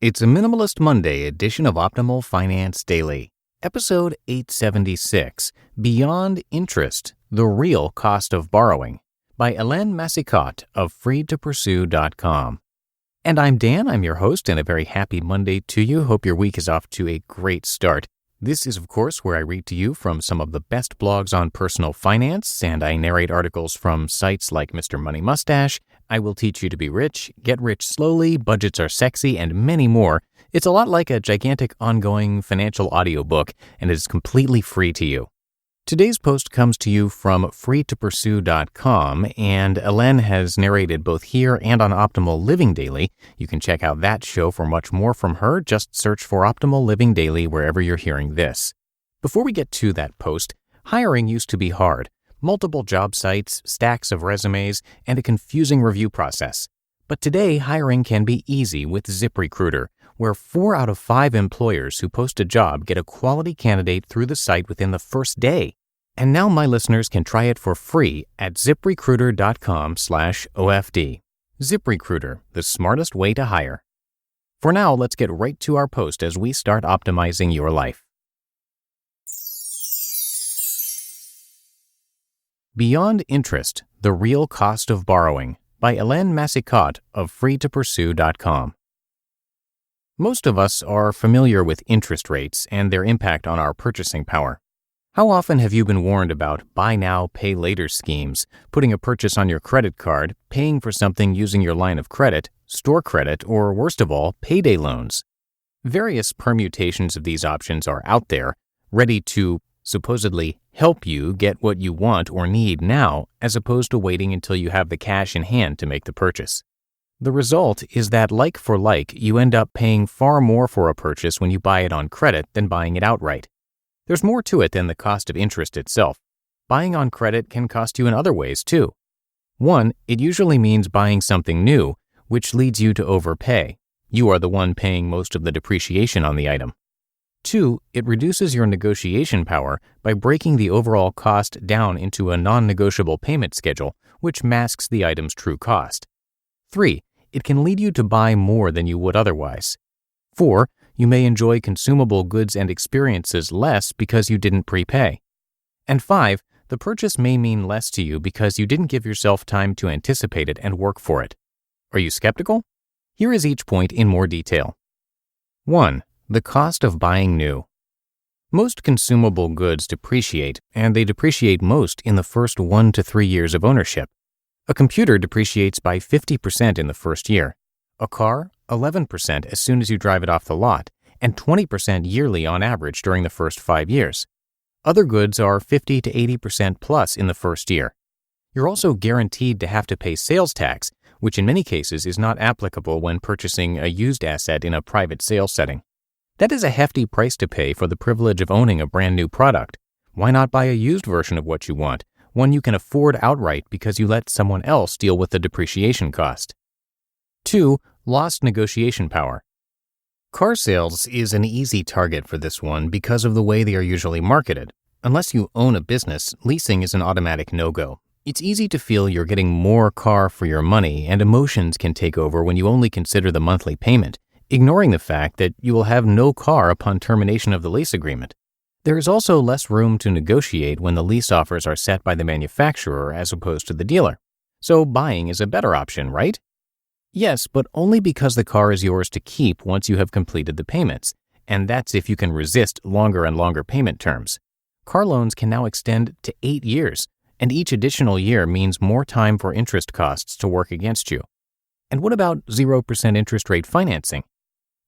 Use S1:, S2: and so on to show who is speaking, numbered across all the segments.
S1: It's a Minimalist Monday edition of Optimal Finance Daily, episode 876, Beyond Interest, the Real Cost of Borrowing, by Helene Massicotte of freetopursue.com. And I'm Dan, I'm your host, and a very happy Monday to you. Hope your week is off to a great start. This is, of course, where I read to you from some of the best blogs on personal finance, and I narrate articles from sites like Mr. Money Mustache, I Will Teach You to Be Rich, Get Rich Slowly, Budgets Are Sexy, and many more. It's a lot like a gigantic ongoing financial audiobook, and it is completely free to you. Today's post comes to you from freetopursue.com, and Helene has narrated both here and on Optimal Living Daily. You can check out that show for much more from her. Just search for Optimal Living Daily wherever you're hearing this. Before we get to that post, hiring used to be hard. Multiple job sites, stacks of resumes, and a confusing review process. But today, hiring can be easy with ZipRecruiter, where 4 out of 5 employers who post a job get a quality candidate through the site within the first day. And now my listeners can try it for free at ziprecruiter.com/OFD. ZipRecruiter, the smartest way to hire. For now, let's get right to our post as we start optimizing your life. Beyond Interest, the Real Cost of Borrowing, by Helene Massicotte of freetopursue.com. Most of us are familiar with interest rates and their impact on our purchasing power. How often have you been warned about buy now, pay later schemes, putting a purchase on your credit card, paying for something using your line of credit, store credit, or worst of all, payday loans? Various permutations of these options are out there, ready to supposedly help you get what you want or need now, as opposed to waiting until you have the cash in hand to make the purchase. The result is that, like for like, you end up paying far more for a purchase when you buy it on credit than buying it outright. There's more to it than the cost of interest itself. Buying on credit can cost you in other ways, too. 1, it usually means buying something new, which leads you to overpay. You are the one paying most of the depreciation on the item. 2, it reduces your negotiation power by breaking the overall cost down into a non-negotiable payment schedule, which masks the item's true cost. 3, it can lead you to buy more than you would otherwise. 4, you may enjoy consumable goods and experiences less because you didn't prepay. And 5, the purchase may mean less to you because you didn't give yourself time to anticipate it and work for it. Are you skeptical? Here is each point in more detail. 1. The cost of buying new. Most consumable goods depreciate, and they depreciate most in the first 1 to 3 years of ownership. A computer depreciates by 50% in the first year. A car, 11% as soon as you drive it off the lot, and 20% yearly on average during the first 5 years. Other goods are 50 to 80% plus in the first year. You're also guaranteed to have to pay sales tax, which in many cases is not applicable when purchasing a used asset in a private sales setting. That is a hefty price to pay for the privilege of owning a brand new product. Why not buy a used version of what you want, one you can afford outright because you let someone else deal with the depreciation cost? 2. Lost negotiation power. Car sales is an easy target for this one because of the way they are usually marketed. Unless you own a business, leasing is an automatic no-go. It's easy to feel you're getting more car for your money, and emotions can take over when you only consider the monthly payment, ignoring the fact that you will have no car upon termination of the lease agreement. There is also less room to negotiate when the lease offers are set by the manufacturer as opposed to the dealer. So buying is a better option, right? Yes, but only because the car is yours to keep once you have completed the payments, and that's if you can resist longer and longer payment terms. Car loans can now extend to 8 years, and each additional year means more time for interest costs to work against you. And what about 0% interest rate financing?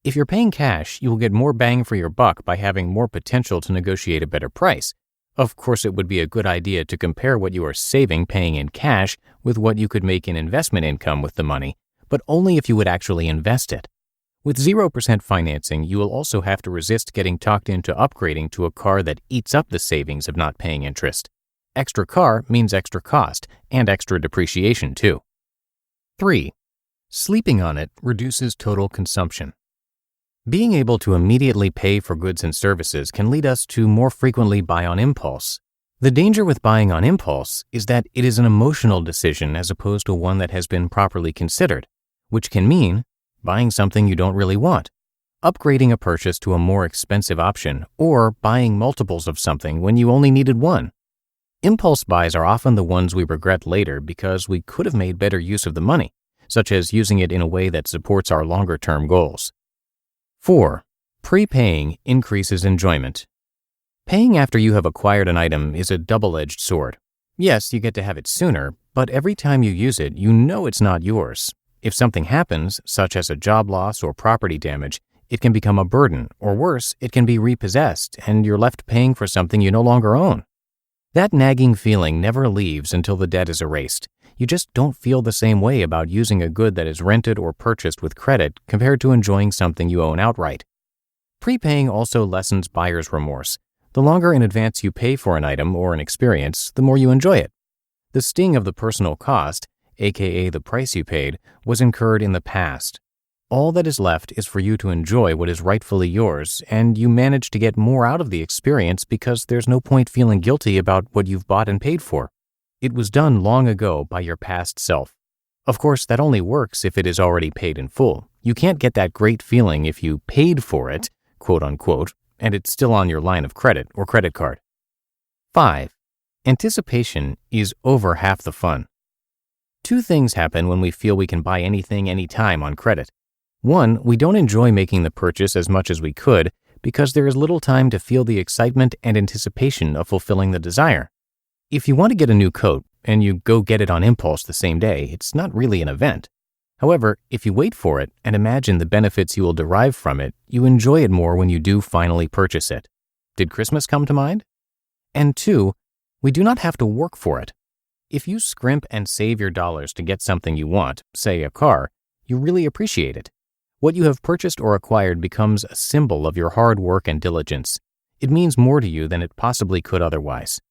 S1: If you're paying cash, you will get more bang for your buck by having more potential to negotiate a better price. Of course, it would be a good idea to compare what you are saving paying in cash with what you could make in investment income with the money, but only if you would actually invest it. With 0% financing, you will also have to resist getting talked into upgrading to a car that eats up the savings of not paying interest. Extra car means extra cost and extra depreciation too. 3. Sleeping on it reduces total consumption. Being able to immediately pay for goods and services can lead us to more frequently buy on impulse. The danger with buying on impulse is that it is an emotional decision as opposed to one that has been properly considered, which can mean buying something you don't really want, upgrading a purchase to a more expensive option, or buying multiples of something when you only needed one. Impulse buys are often the ones we regret later because we could have made better use of the money, such as using it in a way that supports our longer-term goals. 4. Prepaying increases enjoyment. Paying after you have acquired an item is a double-edged sword. Yes, you get to have it sooner, but every time you use it, you know it's not yours. If something happens, such as a job loss or property damage, it can become a burden, or worse, it can be repossessed, and you're left paying for something you no longer own. That nagging feeling never leaves until the debt is erased. You just don't feel the same way about using a good that is rented or purchased with credit compared to enjoying something you own outright. Prepaying also lessens buyer's remorse. The longer in advance you pay for an item or an experience, the more you enjoy it. The sting of the personal cost, aka the price you paid, was incurred in the past. All that is left is for you to enjoy what is rightfully yours, and you manage to get more out of the experience because there's no point feeling guilty about what you've bought and paid for. It was done long ago by your past self. Of course, that only works if it is already paid in full. You can't get that great feeling if you paid for it, quote unquote, and it's still on your line of credit or credit card. 5. Anticipation is over half the fun. Two things happen when we feel we can buy anything anytime on credit. 1, we don't enjoy making the purchase as much as we could because there is little time to feel the excitement and anticipation of fulfilling the desire. If you want to get a new coat and you go get it on impulse the same day, it's not really an event. However, if you wait for it and imagine the benefits you will derive from it, you enjoy it more when you do finally purchase it. Did Christmas come to mind? And 2, we do not have to work for it. If you scrimp and save your dollars to get something you want, say a car, you really appreciate it. What you have purchased or acquired becomes a symbol of your hard work and diligence. It means more to you than it possibly could otherwise.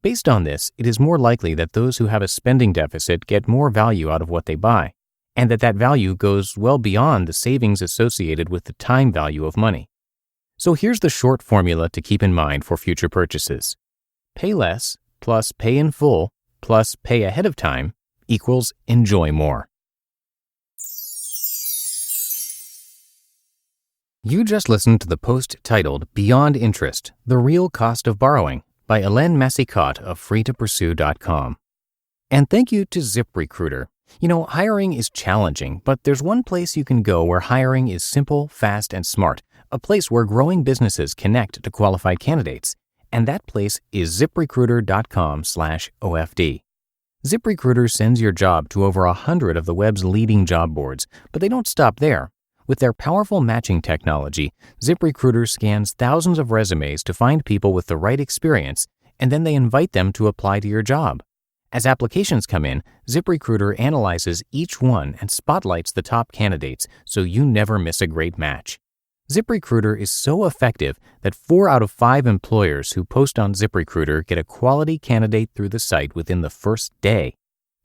S1: Based on this, it is more likely that those who have a spending deficit get more value out of what they buy, and that value goes well beyond the savings associated with the time value of money. So here's the short formula to keep in mind for future purchases. Pay less plus pay in full plus pay ahead of time equals enjoy more. You just listened to the post titled Beyond Interest, The Real Cost of Borrowing by Helene Massicotte of freetopursue.com. And thank you to ZipRecruiter. You know, hiring is challenging, but there's one place you can go where hiring is simple, fast, and smart, a place where growing businesses connect to qualified candidates. And that place is ZipRecruiter.com/OFD. ZipRecruiter sends your job to over 100 of the web's leading job boards, but they don't stop there. With their powerful matching technology, ZipRecruiter scans thousands of resumes to find people with the right experience, and then they invite them to apply to your job. As applications come in, ZipRecruiter analyzes each one and spotlights the top candidates so you never miss a great match. ZipRecruiter is so effective that 4 out of 5 employers who post on ZipRecruiter get a quality candidate through the site within the first day.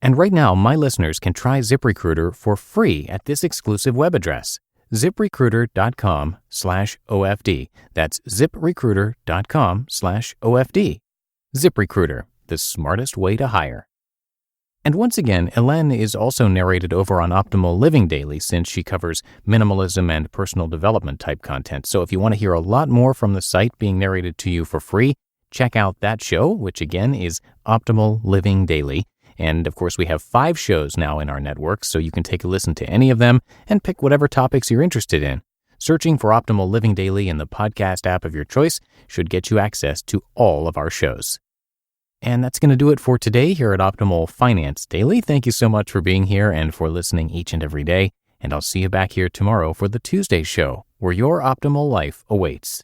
S1: And right now, my listeners can try ZipRecruiter for free at this exclusive web address, ZipRecruiter.com/OFD. That's ZipRecruiter.com/OFD. ZipRecruiter, the smartest way to hire. And once again, Helene is also narrated over on Optimal Living Daily since she covers minimalism and personal development type content. So if you want to hear a lot more from the site being narrated to you for free, check out that show, which again is Optimal Living Daily. And of course, we have 5 shows now in our network, so you can take a listen to any of them and pick whatever topics you're interested in. Searching for Optimal Living Daily in the podcast app of your choice should get you access to all of our shows. And that's going to do it for today here at Optimal Finance Daily. Thank you so much for being here and for listening each and every day. And I'll see you back here tomorrow for the Tuesday show, where your optimal life awaits.